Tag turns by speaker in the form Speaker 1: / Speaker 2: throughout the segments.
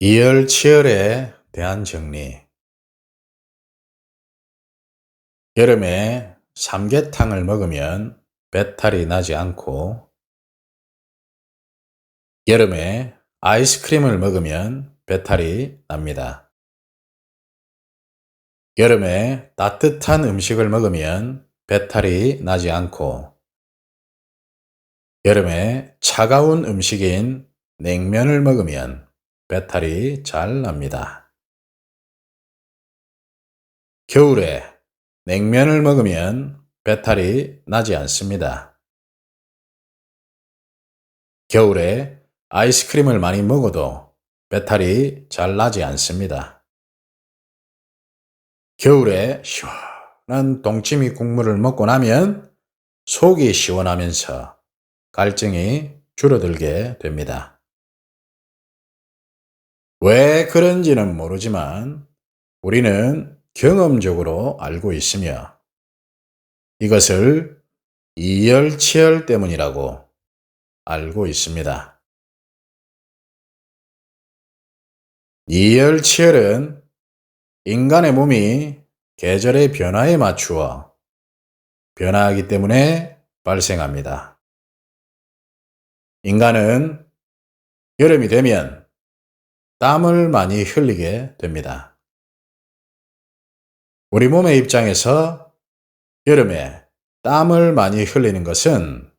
Speaker 1: 이열치열에 대한 정리. 여름에 삼계탕을 먹으면 배탈이 나지 않고, 여름에 아이스크림을 먹으면 배탈이 납니다. 여름에 따뜻한 음식을 먹으면 배탈이 나지 않고, 여름에 차가운 음식인 냉면을 먹으면 배탈이 잘 납니다. 겨울에 냉면을 먹으면 배탈이 나지 않습니다. 겨울에 아이스크림을 많이 먹어도 배탈이 잘 나지 않습니다. 겨울에 시원한 동치미 국물을 먹고 나면 속이 시원하면서 갈증이 줄어들게 됩니다. 왜 그런지는 모르지만 우리는 경험적으로 알고 있으며 이것을 이열치열 때문이라고 알고 있습니다. 이열치열은 인간의 몸이 계절의 변화에 맞추어 변화하기 때문에 발생합니다. 인간은 여름이 되면 땀을 많이 흘리게 됩니다. 우리 몸의 입장에서 여름에 땀을 많이 흘리는 것은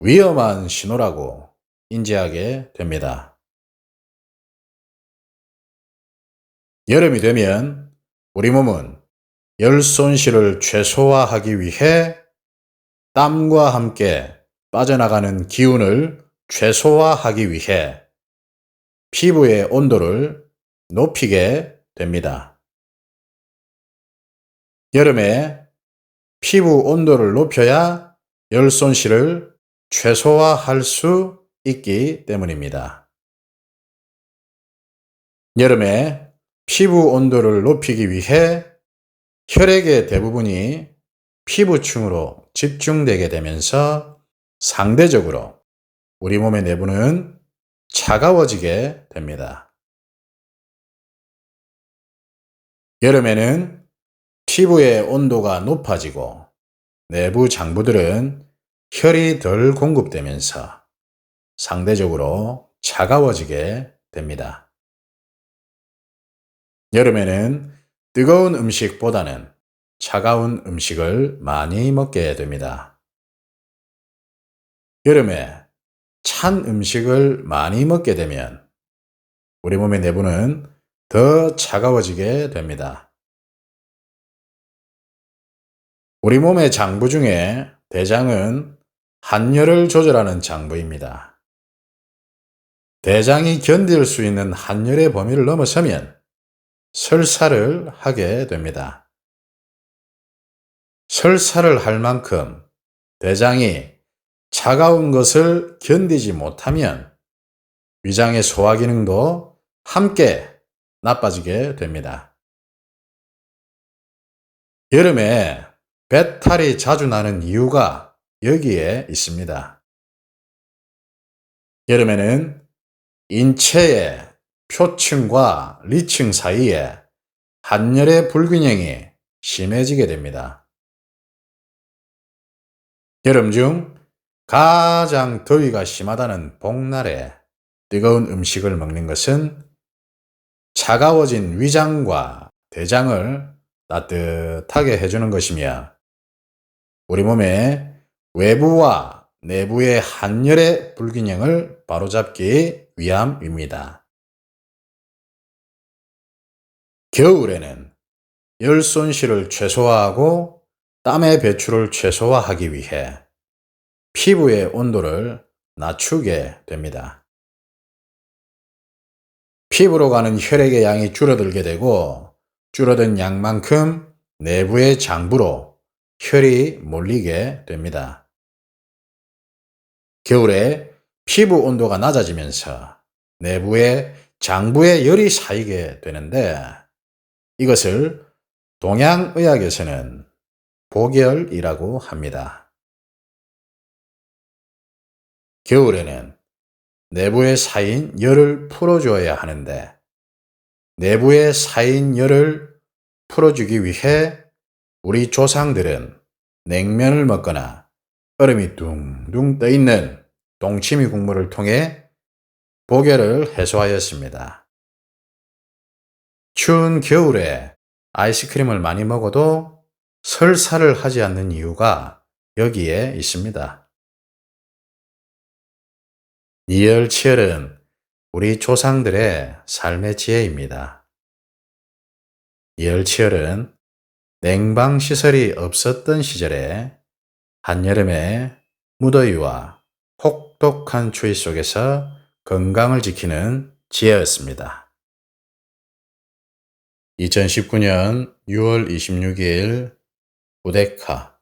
Speaker 1: 위험한 신호라고 인지하게 됩니다. 여름이 되면 우리 몸은 열 손실을 최소화하기 위해 땀과 함께 빠져나가는 기운을 최소화하기 위해 피부의 온도를 높이게 됩니다. 여름에 피부 온도를 높여야 열 손실을 최소화할 수 있기 때문입니다. 여름에 피부 온도를 높이기 위해 혈액의 대부분이 피부층으로 집중되게 되면서 상대적으로 우리 몸의 내부는 차가워지게 됩니다. 여름에는 피부의 온도가 높아지고 내부 장부들은 혈이 덜 공급되면서 상대적으로 차가워지게 됩니다. 여름에는 뜨거운 음식보다는 차가운 음식을 많이 먹게 됩니다. 여름에 찬 음식을 많이 먹게 되면 우리 몸의 내부는 더 차가워지게 됩니다. 우리 몸의 장부 중에 대장은 한열을 조절하는 장부입니다. 대장이 견딜 수 있는 한열의 범위를 넘어서면 설사를 하게 됩니다. 설사를 할 만큼 대장이 차가운 것을 견디지 못하면 위장의 소화 기능도 함께 나빠지게 됩니다. 여름에 배탈이 자주 나는 이유가 여기에 있습니다. 여름에는 인체의 표층과 리층 사이에 한열의 불균형이 심해지게 됩니다. 여름 중 가장 더위가 심하다는 복날에 뜨거운 음식을 먹는 것은 차가워진 위장과 대장을 따뜻하게 해주는 것이며 우리 몸의 외부와 내부의 한열의 불균형을 바로잡기 위함입니다. 겨울에는 열 손실을 최소화하고 땀의 배출을 최소화하기 위해 피부의 온도를 낮추게 됩니다. 피부로 가는 혈액의 양이 줄어들게 되고 줄어든 양만큼 내부의 장부로 혈이 몰리게 됩니다. 겨울에 피부 온도가 낮아지면서 내부의 장부에 열이 쌓이게 되는데 이것을 동양의학에서는 복열이라고 합니다. 겨울에는 내부에 쌓인 열을 풀어주어야 하는데 내부에 쌓인 열을 풀어주기 위해 우리 조상들은 냉면을 먹거나 얼음이 둥둥 떠있는 동치미 국물을 통해 보결을 해소하였습니다. 추운 겨울에 아이스크림을 많이 먹어도 설사를 하지 않는 이유가 여기에 있습니다. 이열치열은 우리 조상들의 삶의 지혜입니다. 이열치열은 냉방시설이 없었던 시절에 한여름의 무더위와 혹독한 추위 속에서 건강을 지키는 지혜였습니다. 2019년 6월 26일 우데카